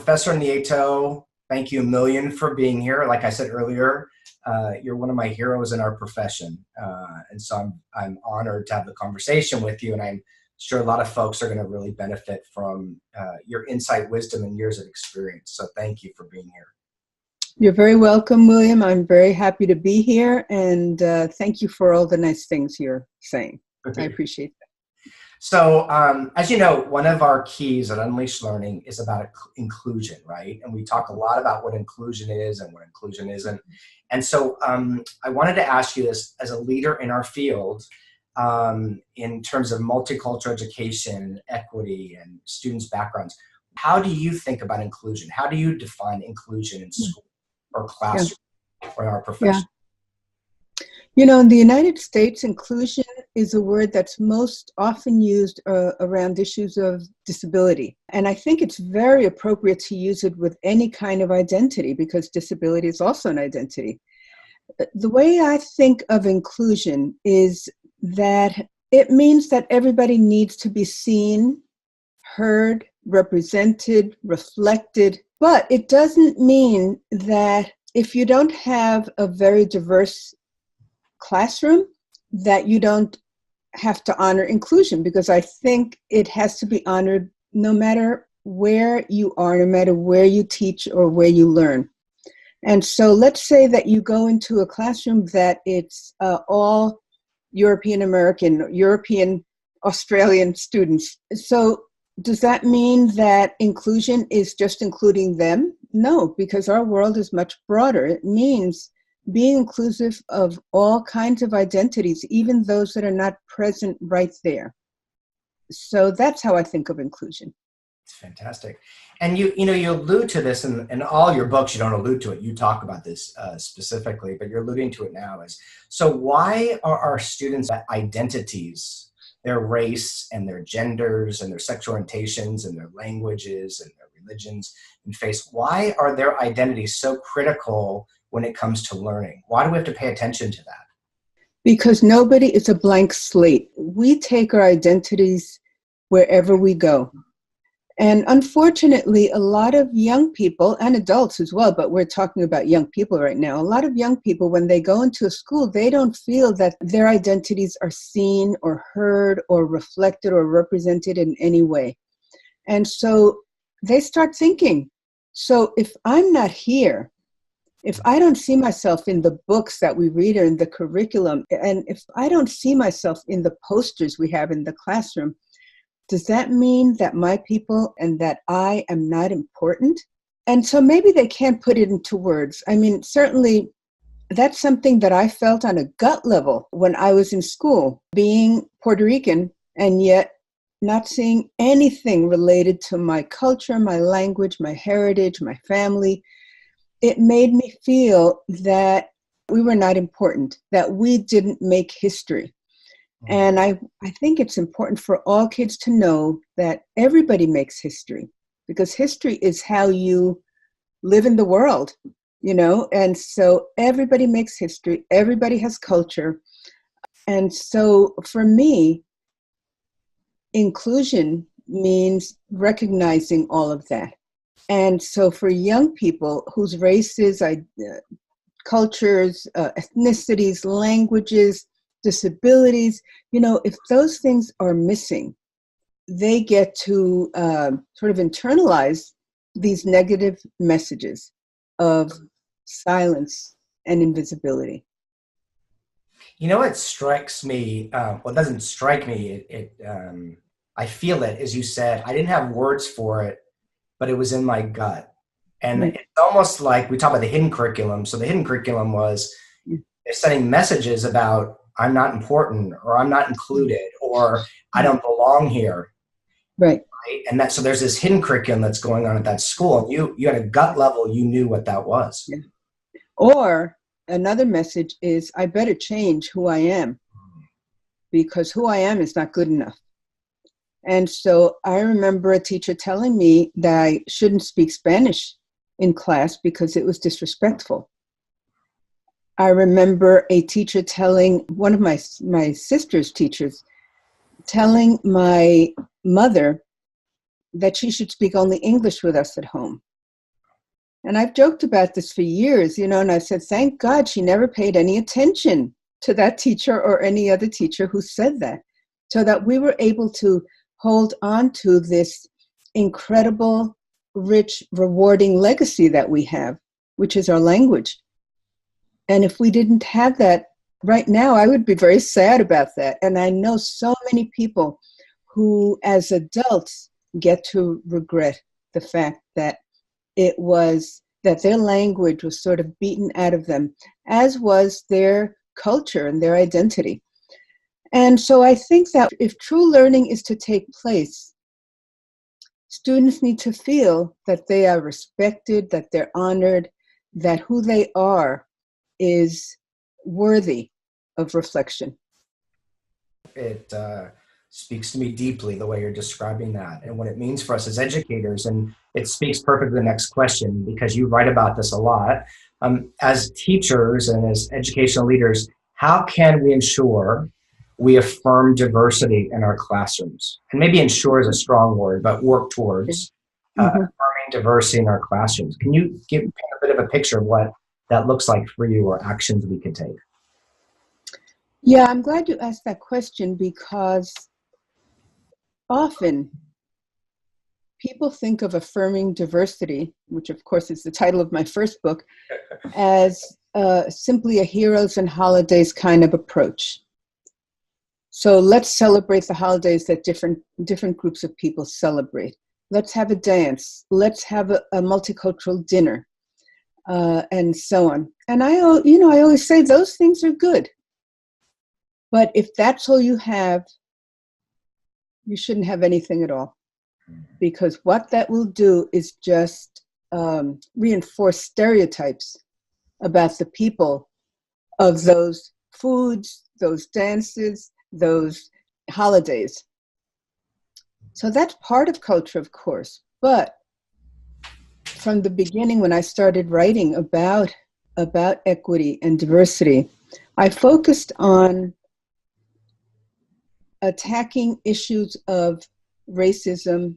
Professor Nieto, thank you a million for being here. Like I said earlier, you're one of my heroes in our profession. And so I'm honored to have the conversation with you. And I'm sure a lot of folks are going to really benefit from your insight, wisdom, and years of experience. So thank you for being here. You're very welcome, William. I'm very happy to be here. And thank you for all the nice things you're saying. I appreciate that. So, as you know, one of our keys at Unleashed Learning is about inclusion, right? And we talk a lot about what inclusion is and what inclusion isn't. And so I wanted to ask you this as a leader in our field, in terms of multicultural education, equity, and students' backgrounds. How do you think about inclusion? How do you define inclusion in school or classroom or in our profession? You know, in the United States, inclusion is a word that's most often used around issues of disability. And I think it's very appropriate to use it with any kind of identity because disability is also an identity. The way I think of inclusion is that it means that everybody needs to be seen, heard, represented, reflected, but it doesn't mean that if you don't have a very diverse classroom, that you don't have to honor inclusion, because I think it has to be honored no matter where you are, no matter where you teach or where you learn. And so let's say that you go into a classroom that it's all European American, European Australian students. So does that mean that inclusion is just including them? No, because our world is much broader. It means being inclusive of all kinds of identities, even those that are not present right there. So that's how I think of inclusion. It's fantastic. And you allude to this in all your books. You don't allude to it. You talk about this specifically, but you're alluding to it now. So why are our students' identities, their race and their genders and their sexual orientations and their languages and their religions and faith, why are their identities so critical when it comes to learning? Why do we have to pay attention to that? Because nobody is a blank slate. We take our identities wherever we go. And unfortunately, a lot of young people, and adults as well, but we're talking about young people right now, a lot of young people, when they go into a school, they don't feel that their identities are seen or heard or reflected or represented in any way. And so they start thinking, so if I'm not here, if I don't see myself in the books that we read or in the curriculum, and if I don't see myself in the posters we have in the classroom, does that mean that my people and that I am not important? And so maybe they can't put it into words. I mean, certainly that's something that I felt on a gut level when I was in school, being Puerto Rican and yet not seeing anything related to my culture, my language, my heritage, my family. It made me feel that we were not important, that we didn't make history. And I think it's important for all kids to know that everybody makes history, because history is how you live in the world, you know, and so everybody makes history, everybody has culture. And so for me, inclusion means recognizing all of that. And so for young people whose races, cultures, ethnicities, languages, disabilities, you know, if those things are missing, they get to sort of internalize these negative messages of silence and invisibility. You know, it strikes me, well, it doesn't strike me, I feel it, as you said. I didn't have words for it, but it was in my gut. And It's almost like we talk about the hidden curriculum. So the hidden curriculum was sending messages about I'm not important, or I'm not included, or I don't belong here. Right. And so there's this hidden curriculum that's going on at that school. And you at a gut level, you knew what that was. Yeah. Or another message is, I better change who I am, because who I am is not good enough. And so I remember a teacher telling me that I shouldn't speak Spanish in class because it was disrespectful. I remember a teacher telling, one of my sister's teachers, telling my mother that she should speak only English with us at home. And I've joked about this for years, and I said, thank God she never paid any attention to that teacher or any other teacher who said that, so that we were able to hold on to this incredible, rich, rewarding legacy that we have, which is our language. And if we didn't have that right now, I would be very sad about that. And I know so many people who, as adults, get to regret the fact that that their language was sort of beaten out of them, as was their culture and their identity. And so I think that if true learning is to take place, students need to feel that they are respected, that they're honored, that who they are is worthy of reflection. It speaks to me deeply, the way you're describing that and what it means for us as educators. And it speaks perfectly to the next question, because you write about this a lot. As teachers and as educational leaders, how can we ensure we affirm diversity in our classrooms? And maybe ensure is a strong word, but work towards affirming diversity in our classrooms. Can you give a bit of a picture of what that looks like for you, or actions we could take? Yeah, I'm glad you asked that question, because often people think of affirming diversity, which of course is the title of my first book, as simply a heroes and holidays kind of approach. So let's celebrate the holidays that different groups of people celebrate. Let's have a dance. Let's have a multicultural dinner, and so on. And I always say those things are good. But if that's all you have, you shouldn't have anything at all. Because what that will do is just reinforce stereotypes about the people of those foods, those dances, those holidays. So that's part of culture, of course. But from the beginning, when I started writing about equity and diversity, I focused on attacking issues of racism,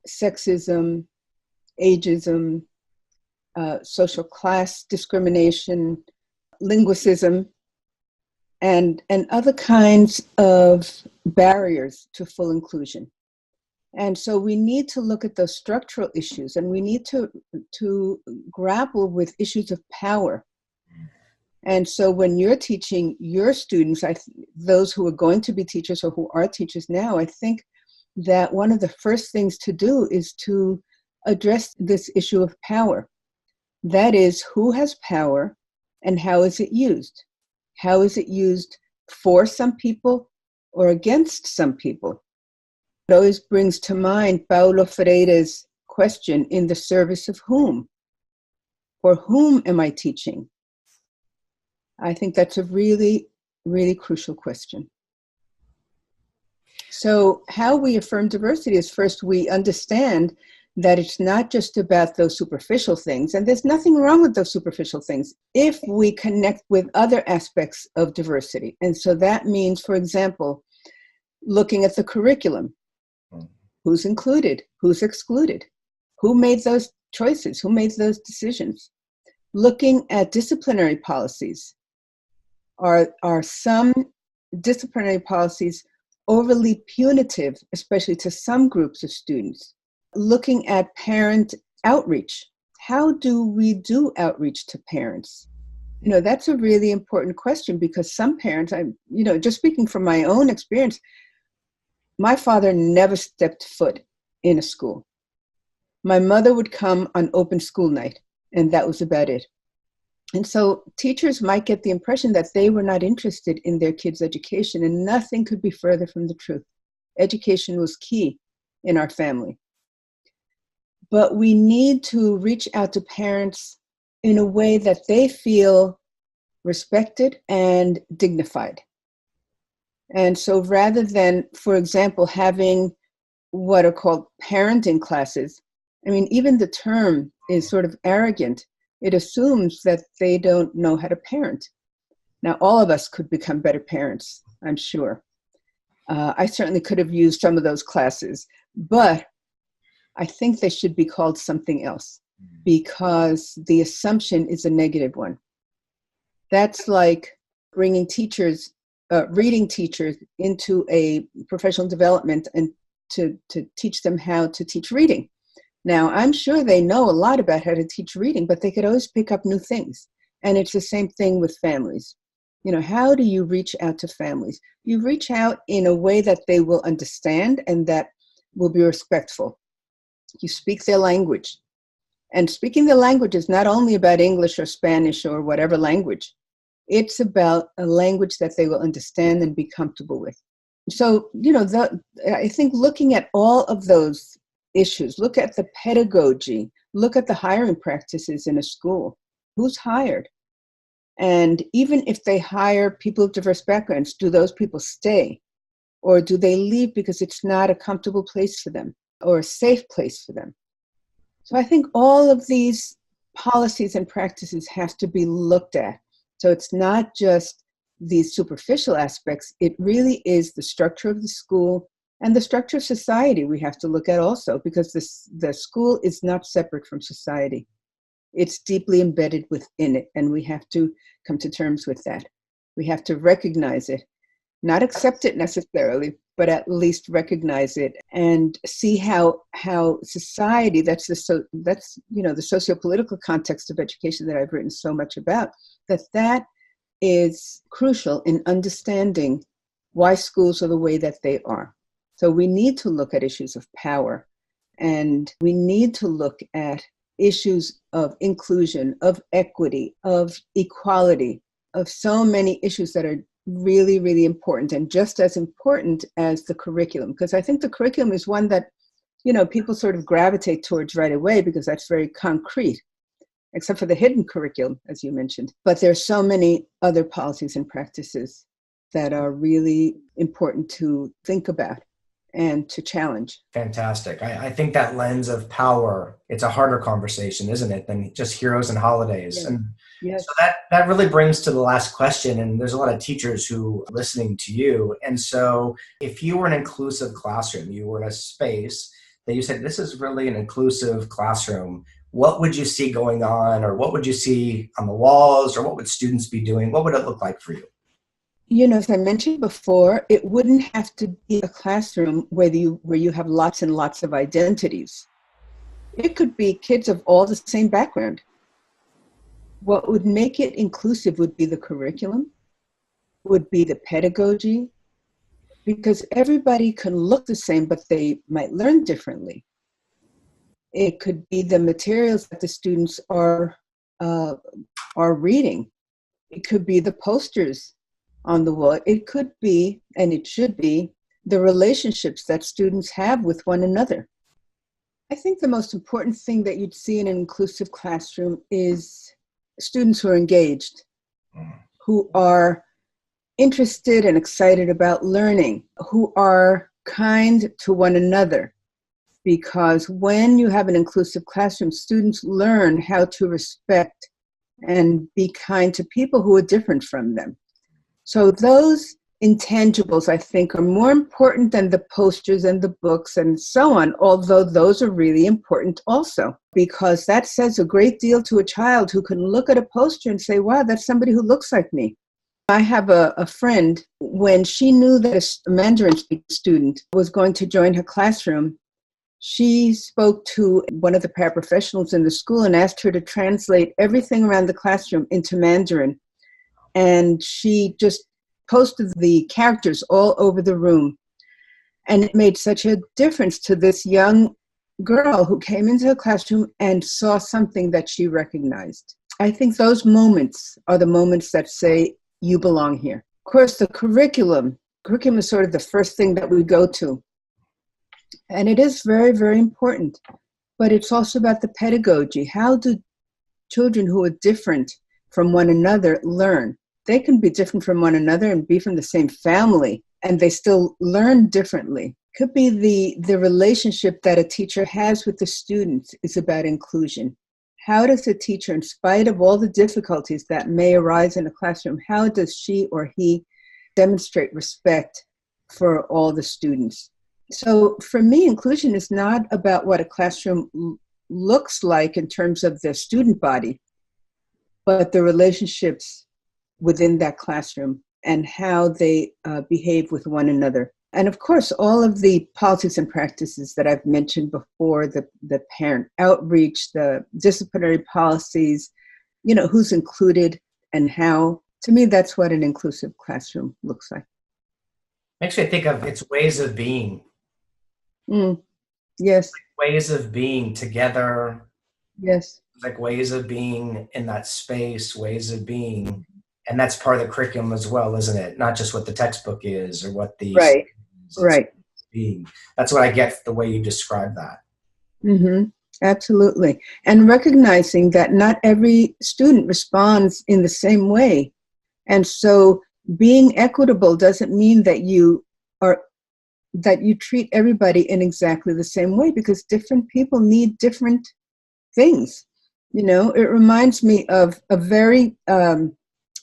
sexism, ageism, social class discrimination, linguicism, and other kinds of barriers to full inclusion. And so we need to look at those structural issues, and we need to grapple with issues of power. And so when you're teaching your students, those who are going to be teachers or who are teachers now, I think that one of the first things to do is to address this issue of power. That is, who has power and how is it used? How is it used for some people or against some people? It always brings to mind Paulo Freire's question, in the service of whom? For whom am I teaching? I think that's a really, really crucial question. So how we affirm diversity is, first, we understand that it's not just about those superficial things, and there's nothing wrong with those superficial things if we connect with other aspects of diversity. And so that means, for example, looking at the curriculum. Who's included? Who's excluded? Who made those choices? Who made those decisions? Looking at disciplinary policies. Are some disciplinary policies overly punitive, especially to some groups of students? Looking at parent outreach. How do we do outreach to parents? That's a really important question, because some parents, just speaking from my own experience, my father never stepped foot in a school. My mother would come on open school night, and that was about it. And so teachers might get the impression that they were not interested in their kids' education, and nothing could be further from the truth. Education was key in our family. But we need to reach out to parents in a way that they feel respected and dignified. And so rather than, for example, having what are called parenting classes, even the term is sort of arrogant. It assumes that they don't know how to parent. Now, all of us could become better parents, I'm sure. I certainly could have used some of those classes, but I think they should be called something else. because the assumption is a negative one. That's like bringing teachers, reading teachers into a professional development and to teach them how to teach reading. Now, I'm sure they know a lot about how to teach reading, but they could always pick up new things. And it's the same thing with families. You know, how do you reach out to families? You reach out in a way that they will understand and that will be respectful. You speak their language. And speaking the language is not only about English or Spanish or whatever language. It's about a language that they will understand and be comfortable with. So, you know, I think looking at all of those issues, look at the pedagogy, look at the hiring practices in a school. Who's hired? And even if they hire people of diverse backgrounds, do those people stay? Or do they leave because it's not a comfortable place for them or a safe place for them? So I think all of these policies and practices have to be looked at. So it's not just these superficial aspects. It really is the structure of the school and the structure of society we have to look at also, because the school is not separate from society. It's deeply embedded within it, and we have to come to terms with that. We have to recognize it, not accept it necessarily, but at least recognize it and see how society, that's you know, the socio-political context of education that I've written so much about, that is crucial in understanding why schools are the way that they are. So we need to look at issues of power, and we need to look at issues of inclusion, of equity, of equality, of so many issues that are really, really important, and just as important as the curriculum. Because I think the curriculum is one that, you know, people sort of gravitate towards right away because that's very concrete, except for the hidden curriculum, as you mentioned. But there's so many other policies and practices that are really important to think about and to challenge. Fantastic. I think that lens of power, it's a harder conversation, isn't it, than just heroes and holidays. Yes. And Yes. so that really brings to the last question. And there's a lot of teachers who are listening to you. And so if you were an inclusive classroom, you were in a space that you said, this is really an inclusive classroom, what would you see going on, or what would you see on the walls, or what would students be doing? What would it look like for you? You know, as I mentioned before, it wouldn't have to be a classroom where you have lots and lots of identities. It could be kids of all the same background. What would make it inclusive would be the curriculum, would be the pedagogy, because everybody can look the same, but they might learn differently. It could be the materials that the students are reading. It could be the posters on the wall. It could be, and it should be, the relationships that students have with one another. I think the most important thing that you'd see in an inclusive classroom is students who are engaged, who are interested and excited about learning, who are kind to one another. Because when you have an inclusive classroom, students learn how to respect and be kind to people who are different from them. So those intangibles, I think, are more important than the posters and the books and so on, although those are really important also, because that says a great deal to a child who can look at a poster and say, wow, that's somebody who looks like me. I have a friend, when she knew that a Mandarin student was going to join her classroom, she spoke to one of the paraprofessionals in the school and asked her to translate everything around the classroom into Mandarin. And she just posted the characters all over the room. And it made such a difference to this young girl who came into the classroom and saw something that she recognized. I think those moments are the moments that say, you belong here. Of course, the curriculum is sort of the first thing that we go to. And it is very, very important. But it's also about the pedagogy. How do children who are different from one another learn? They can be different from one another and be from the same family, and they still learn differently. Could be the relationship that a teacher has with the students is about inclusion. How does a teacher, in spite of all the difficulties that may arise in a classroom, how does she or he demonstrate respect for all the students? So for me, inclusion is not about what a classroom looks like in terms of the student body, but the relationships within that classroom and how they behave with one another. And of course, all of the policies and practices that I've mentioned before, the parent outreach, the disciplinary policies, who's included and how. To me, that's what an inclusive classroom looks like. Makes me think of its ways of being. Yes. Like ways of being together. Yes. Like ways of being in that space, ways of being. And that's part of the curriculum as well, isn't it? Not just what the textbook is or what the right. Right. Being. That's what I get the way you describe that. Mm-hmm. Absolutely. And recognizing that not every student responds in the same way. And so being equitable doesn't mean that you treat everybody in exactly the same way, because different people need different things. It reminds me of a very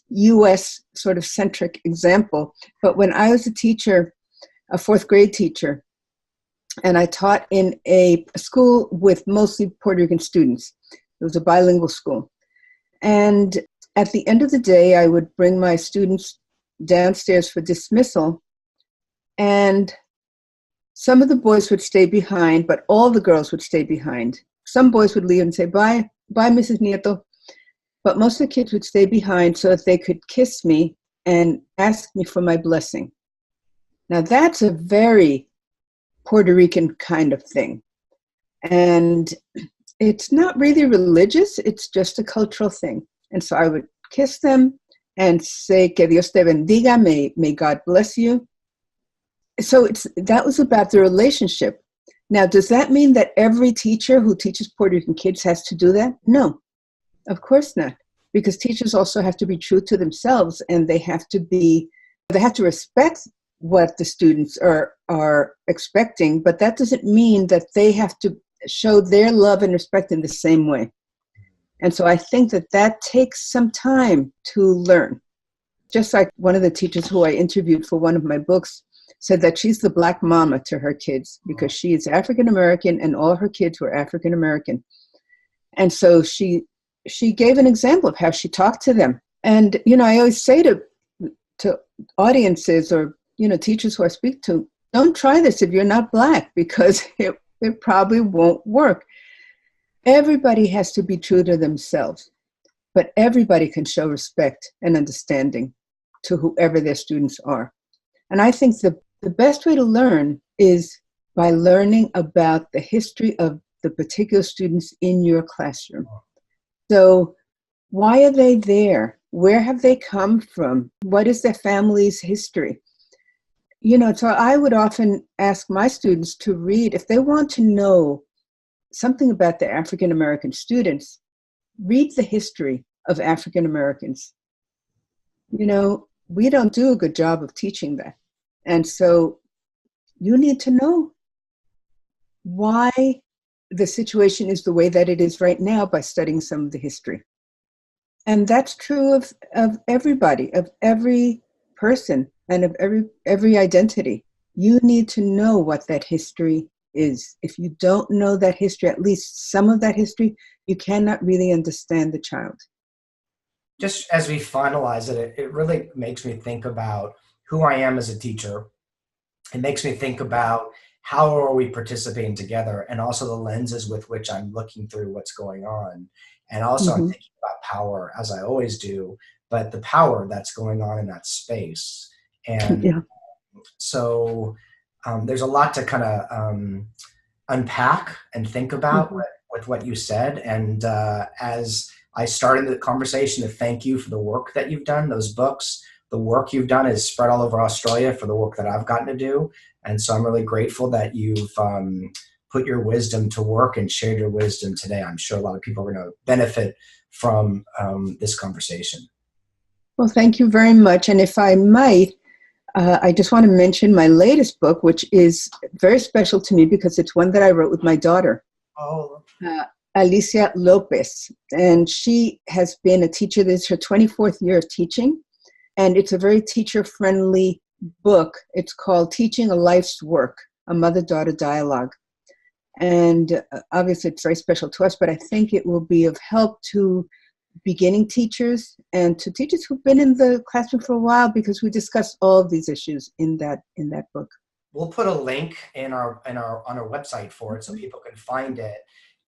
US sort of centric example. But when I was a teacher, a fourth grade teacher, and I taught in a school with mostly Puerto Rican students. It was a bilingual school. And at the end of the day, I would bring my students downstairs for dismissal. And some of the boys would stay behind, but all the girls would stay behind. Some boys would leave and say, bye, Mrs. Nieto. But most of the kids would stay behind so that they could kiss me and ask me for my blessing. Now, that's a very Puerto Rican kind of thing. And it's not really religious, it's just a cultural thing. And so I would kiss them and say, que Dios te bendiga, may God bless you. So that was about the relationship. Now, does that mean that every teacher who teaches Puerto Rican kids has to do that? No, of course not. Because teachers also have to be true to themselves, and they have to respect what the students are expecting, but that doesn't mean that they have to show their love and respect in the same way. And so I think that takes some time to learn. Just like one of the teachers who I interviewed for one of my books said that she's the black mama to her kids because she is African American and all her kids were African American. And so she gave an example of how she talked to them. And, I always say to audiences or teachers who I speak to, don't try this if you're not black, because it probably won't work. Everybody has to be true to themselves, but everybody can show respect and understanding to whoever their students are. And I think the best way to learn is by learning about the history of the particular students in your classroom. So why are they there? Where have they come from? What is their family's history? So I would often ask my students to read, if they want to know something about the African American students, read the history of African Americans. We don't do a good job of teaching that. And so you need to know why the situation is the way that it is right now by studying some of the history. And that's true of everybody, of every person, and of every identity. You need to know what that history is. If you don't know that history, at least some of that history, you cannot really understand the child. Just as we finalize it really makes me think about who I am as a teacher. It makes me think about how are we participating together, and also the lenses with which I'm looking through what's going on. And also I'm thinking about power, as I always do, but the power that's going on in that space. And so there's a lot to kind of unpack and think about with what you said. And as I started the conversation, to thank you for the work that you've done, those books, the work you've done is spread all over Australia for the work that I've gotten to do. And so I'm really grateful that you've put your wisdom to work and shared your wisdom today. I'm sure a lot of people are going to benefit from this conversation. Well, thank you very much. And if I might, I just want to mention my latest book, which is very special to me because it's one that I wrote with my daughter, Alicia Lopez. And she has been a teacher. This is her 24th year of teaching. And it's a very teacher-friendly book. It's called Teaching a Life's Work, a Mother-Daughter Dialogue. And obviously it's very special to us, but I think it will be of help to beginning teachers and to teachers who've been in the classroom for a while, because we discussed all of these issues in that book. We'll put a link on our website for it so people can find it.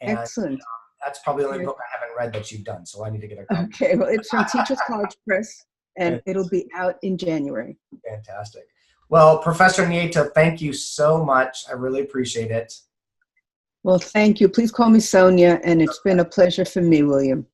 And Excellent. that's probably the only book I haven't read that you've done, so I need to get a copy. Okay, well, it's from Teachers College Press, and it'll be out in January. Fantastic. Well, Professor Nieto, thank you so much. I really appreciate it. Well, thank you. Please call me Sonia, and it's been a pleasure for me, William.